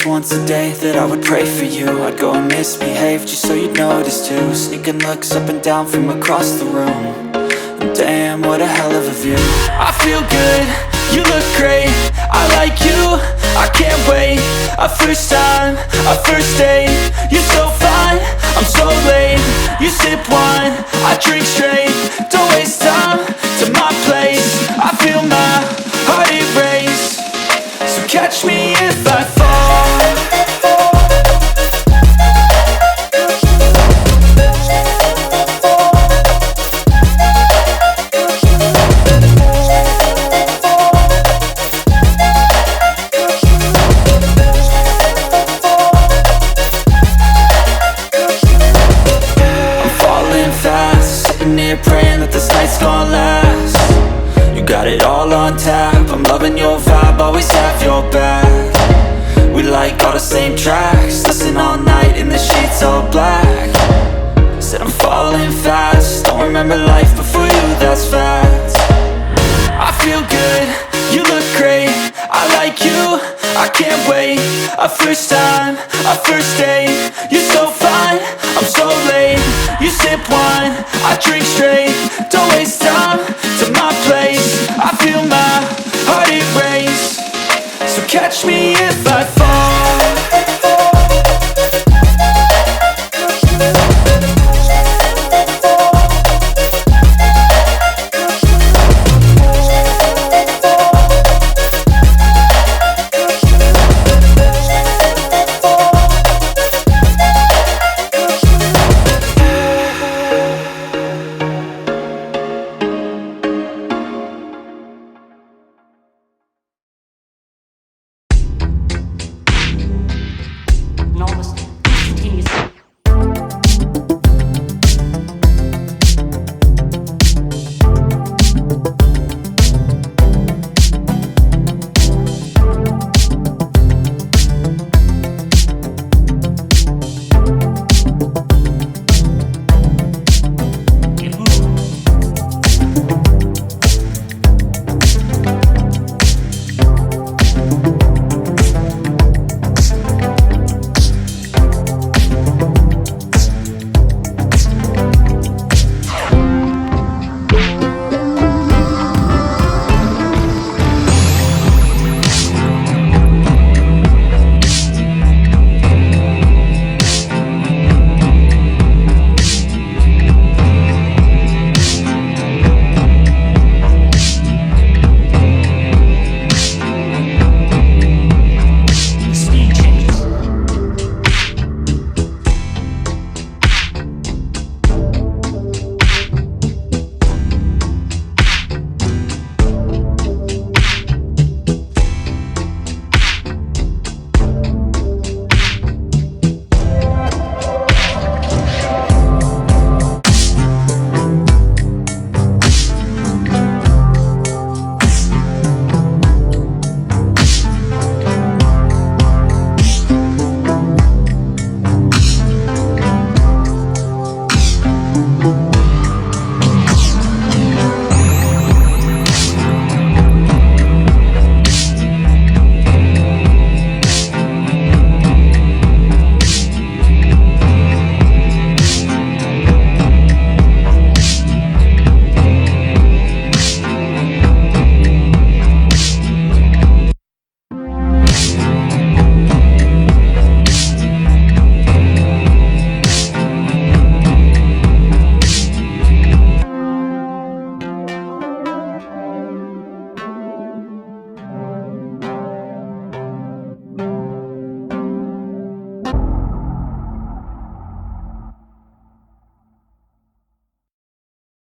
once a day that I would pray for you. I'd go and misbehave just so you'd notice too. Sneaking looks up and down from across the room. And damn, what a hell of a view. I feel good, you look great, I like you, I can't wait. A first time, a first date, you're so fine, I'm so late. You sip wine, I drink straight. Don't waste time to my place. I feel my heart erase. So catch me if I fall. Praying that this night's gonna last. You got it all on tap, I'm loving your vibe, always have your back. We like all the same tracks, listen all night in the sheets all black. Said I'm falling fast, don't remember life before you, that's fact. I feel good, you look great, I like you, I can't wait. A first time, a first date, you're so fine, I'm so late. You sip wine, I drink straight. Don't waste time to my place. I feel my heart erase. So catch me if I fall.